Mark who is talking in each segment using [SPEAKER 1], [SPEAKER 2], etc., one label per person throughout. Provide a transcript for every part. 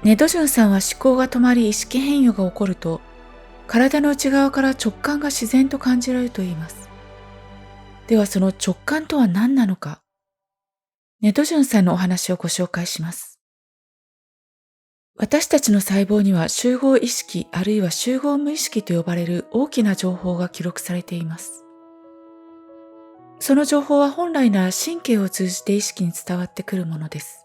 [SPEAKER 1] ネドジュンさんは思考が止まり意識変容が起こると、体の内側から直感が自然と感じられると言います。ではその直感とは何なのか、ネドジュンさんのお話をご紹介します。私たちの細胞には集合意識あるいは集合無意識と呼ばれる大きな情報が記録されています。その情報は本来なら神経を通じて意識に伝わってくるものです。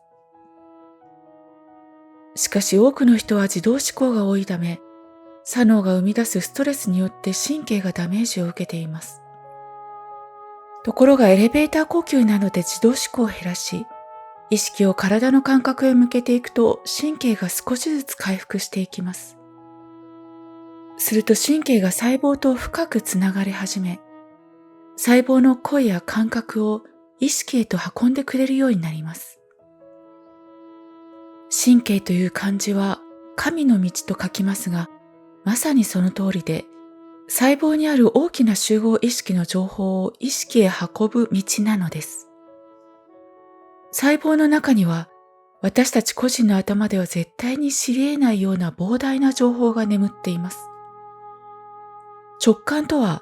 [SPEAKER 1] しかし多くの人は自動思考が多いため、左脳が生み出すストレスによって神経がダメージを受けています。ところがエレベーター呼吸などで自動思考を減らし、意識を体の感覚へ向けていくと神経が少しずつ回復していきます。すると神経が細胞と深くつながり始め、細胞の声や感覚を意識へと運んでくれるようになります。神経という漢字は神の道と書きますが、まさにその通りで、細胞にある大きな集合意識の情報を意識へ運ぶ道なのです。細胞の中には、私たち個人の頭では絶対に知り得ないような膨大な情報が眠っています。直感とは、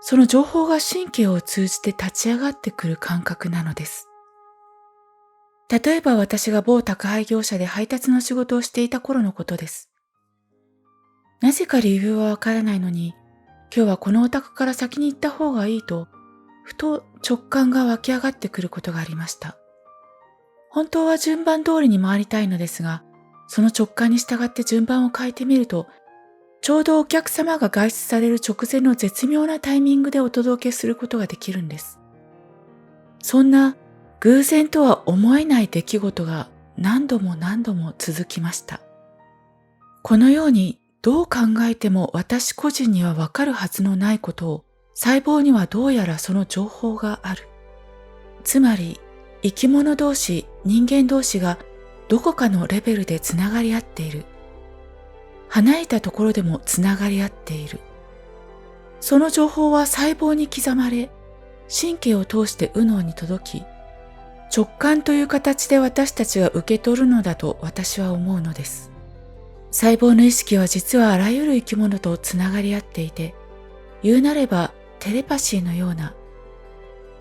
[SPEAKER 1] その情報が神経を通じて立ち上がってくる感覚なのです。例えば私が某宅配業者で配達の仕事をしていた頃のことです。なぜか理由はわからないのに、今日はこのお宅から先に行った方がいいと、ふと直感が湧き上がってくることがありました。本当は順番通りに回りたいのですが、その直感に従って順番を変えてみると、ちょうどお客様が外出される直前の絶妙なタイミングでお届けすることができるんです。そんな偶然とは思えない出来事が何度も何度も続きました。このようにどう考えても私個人にはわかるはずのないことを、細胞にはどうやらその情報がある。つまり生き物同士、人間同士がどこかのレベルでつながり合っている。離れたところでもつながり合っている。その情報は細胞に刻まれ、神経を通して右脳に届き、直感という形で私たちが受け取るのだと私は思うのです。細胞の意識は実はあらゆる生き物とつながり合っていて、言うなればテレパシーのような、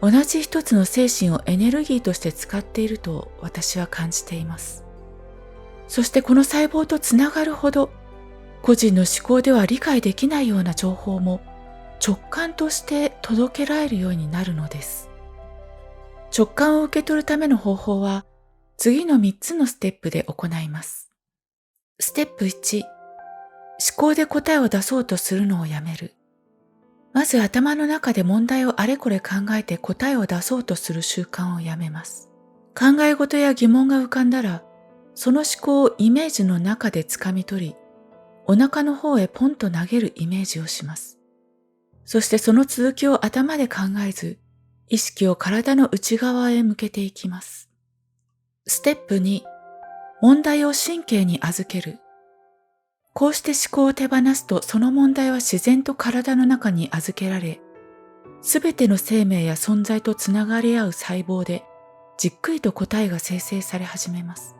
[SPEAKER 1] 同じ一つの精神をエネルギーとして使っていると私は感じています。そしてこの細胞とつながるほど、個人の思考では理解できないような情報も直感として届けられるようになるのです。直感を受け取るための方法は次の3つのステップで行います。ステップ1、思考で答えを出そうとするのをやめる。まず頭の中で問題をあれこれ考えて答えを出そうとする習慣をやめます。考え事や疑問が浮かんだら、その思考をイメージの中で掴み取り、お腹の方へポンと投げるイメージをします。そしてその続きを頭で考えず、意識を体の内側へ向けていきます。ステップ2、問題を神経に預ける。こうして思考を手放すと、その問題は自然と体の中に預けられ、すべての生命や存在とつながり合う細胞で、じっくりと答えが生成され始めます。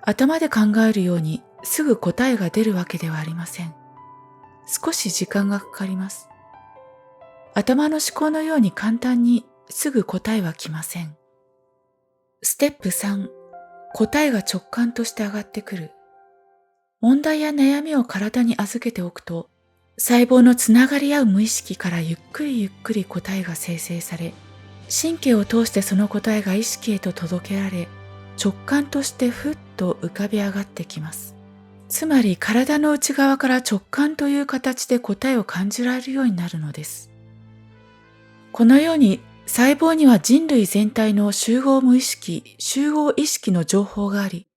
[SPEAKER 1] 頭で考えるようにすぐ答えが出るわけではありません。少し時間がかかります。頭の思考のように簡単にすぐ答えは来ません。ステップ3、答えが直感として上がってくる。問題や悩みを体に預けておくと、細胞のつながり合う無意識からゆっくりゆっくり答えが生成され、神経を通してその答えが意識へと届けられ、直感としてふっと浮かび上がってきます。つまり体の内側から直感という形で答えを感じられるようになるのです。このように細胞には人類全体の集合無意識、集合意識の情報があり、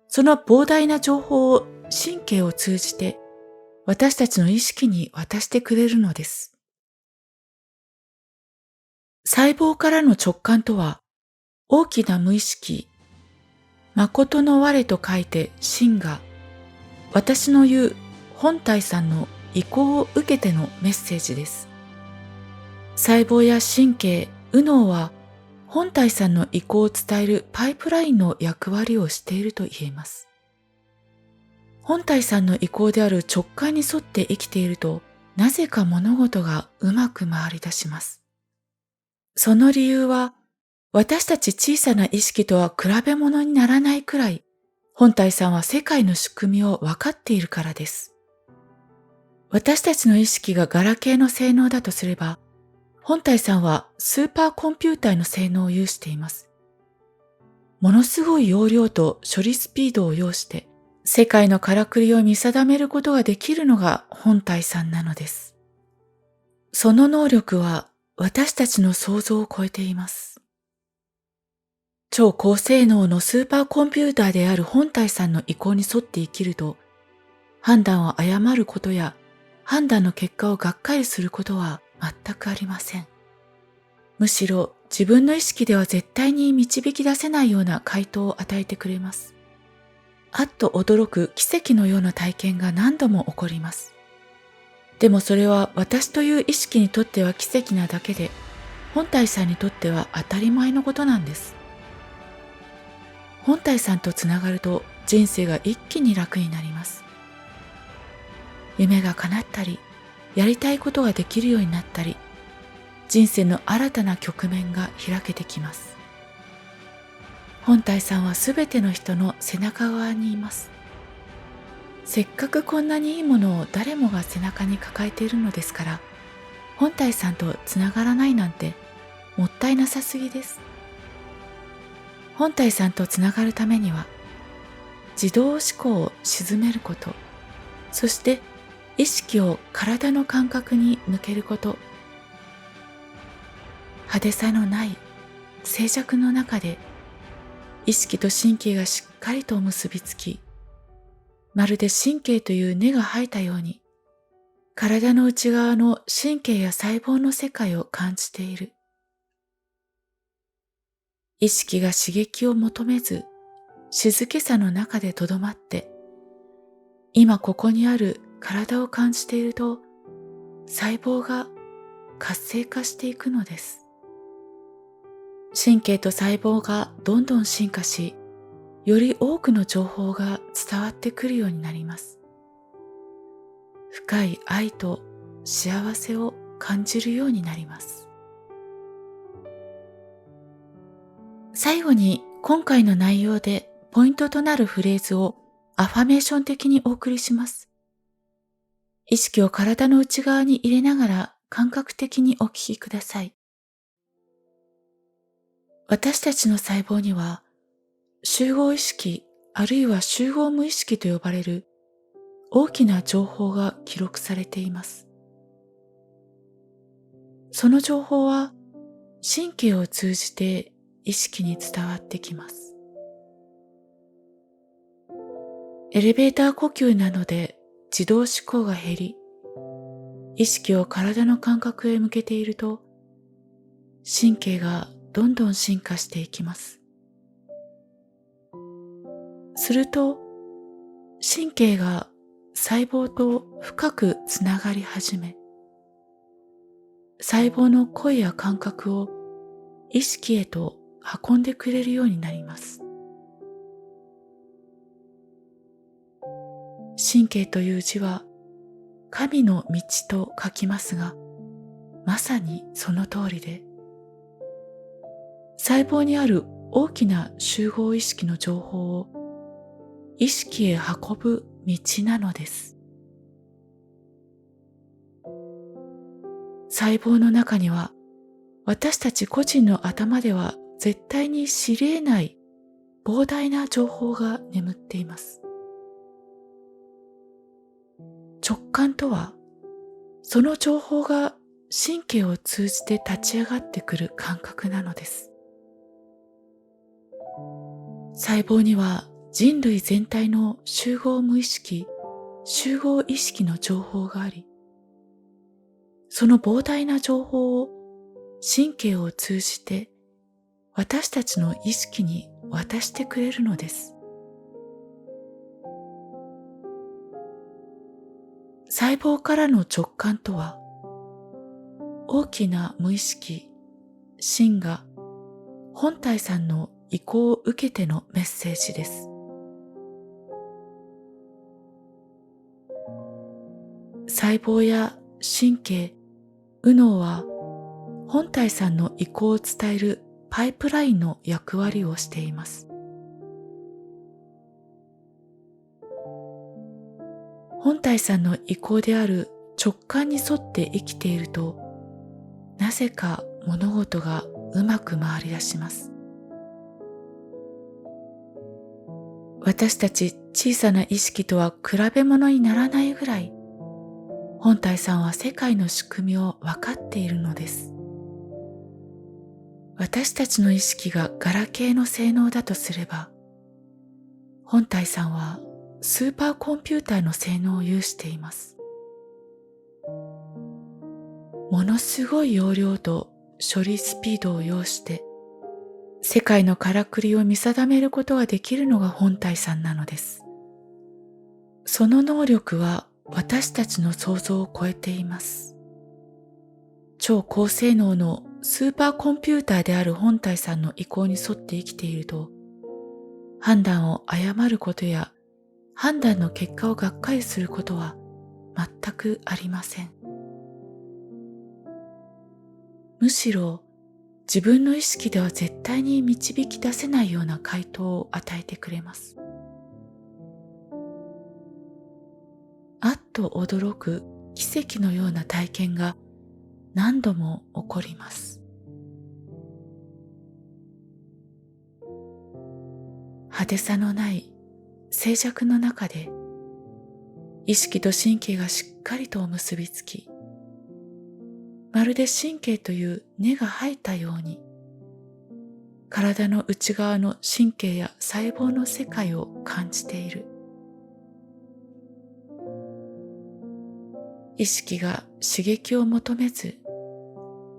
[SPEAKER 1] その膨大な情報を神経を通じて私たちの意識に渡してくれるのです。細胞からの直感とは、大きな無意識、誠の我と書いて真が、私の言う本体さんの意向を受けてのメッセージです。細胞や神経、右脳は本体さんの意向を伝えるパイプラインの役割をしていると言えます。本体さんの意向である直感に沿って生きていると、なぜか物事がうまく回り出します。その理由は、私たち小さな意識とは比べ物にならないくらい、本体さんは世界の仕組みを分かっているからです。私たちの意識がガラケーの性能だとすれば、本体さんはスーパーコンピューターの性能を有しています。ものすごい容量と処理スピードを要して、世界のからくりを見定めることができるのが本体さんなのです。その能力は私たちの想像を超えています。超高性能のスーパーコンピューターである本体さんの意向に沿って生きると、判断を誤ることや判断の結果をがっかりすることは全くありません。むしろ自分の意識では絶対に導き出せないような回答を与えてくれます。あっと驚く奇跡のような体験が何度も起こります。でもそれは私という意識にとっては奇跡なだけで、本体さんにとっては当たり前のことなんです。本体さんとつながると人生が一気に楽になります。夢が叶ったり、やりたいことができるようになったり、人生の新たな局面が開けてきます。本体さんはすべての人の背中側にいます。せっかくこんなにいいものを誰もが背中に抱えているのですから、本体さんとつながらないなんてもったいなさすぎです。本体さんとつながるためには、自動思考を鎮めること、そして意識を体の感覚に向けること、派手さのない静寂の中で意識と神経がしっかりと結びつき、まるで神経という根が生えたように、体の内側の神経や細胞の世界を感じている。意識が刺激を求めず、静けさの中でとどまって、今ここにある体を感じていると、細胞が活性化していくのです。神経と細胞がどんどん進化し、より多くの情報が伝わってくるようになります。深い愛と幸せを感じるようになります。最後に今回の内容でポイントとなるフレーズをアファメーション的にお送りします。意識を体の内側に入れながら感覚的にお聞きください。私たちの細胞には集合意識あるいは集合無意識と呼ばれる大きな情報が記録されています。その情報は神経を通じて意識に伝わってきます。エレベーター呼吸などで自動思考が減り、意識を体の感覚へ向けていると、神経がどんどん進化していきます。すると、神経が細胞と深くつながり始め、細胞の声や感覚を意識へと運んでくれるようになります。神経という字は神の道と書きますが、まさにその通りで、細胞にある大きな集合意識の情報を意識へ運ぶ道なのです。細胞の中には私たち個人の頭では絶対に知り得ない膨大な情報が眠っています。直感とは、その情報が神経を通じて立ち上がってくる感覚なのです。細胞には人類全体の集合無意識、集合意識の情報があり、その膨大な情報を神経を通じて私たちの意識に渡してくれるのです。細胞からの直感とは、大きな無意識、心が本体さんの意向を受けてのメッセージです。細胞や神経、右脳は本体さんの意向を伝えるパイプラインの役割をしています。本体さんの意向である直感に沿って生きていると、なぜか物事がうまく回り出します。私たち小さな意識とは比べ物にならないぐらい、本体さんは世界の仕組みを分かっているのです。私たちの意識がガラケーの性能だとすれば、本体さんはスーパーコンピューターの性能を有しています。ものすごい容量と処理スピードを要して、世界のからくりを見定めることができるのが本体さんなのです。その能力は私たちの想像を超えています。超高性能のスーパーコンピューターである本体さんの意向に沿って生きていると、判断を誤ることや判断の結果をがっかりすることは全くありません。むしろ自分の意識では絶対に導き出せないような回答を与えてくれます。あっと驚く奇跡のような体験が何度も起こります。派手さのない静寂の中で意識と神経がしっかりと結びつき、まるで神経という根が生えたように、体の内側の神経や細胞の世界を感じている。意識が刺激を求めず、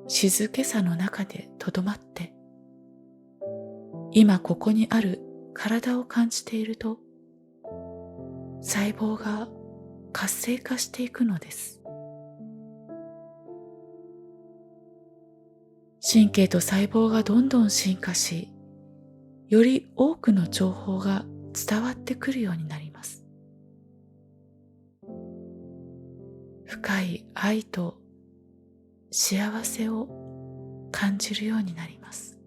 [SPEAKER 1] 静けさの中でとどまって、今ここにある体を感じていると、細胞が活性化していくのです。神経と細胞がどんどん進化し、より多くの情報が伝わってくるようになります。深い愛と幸せを感じるようになります。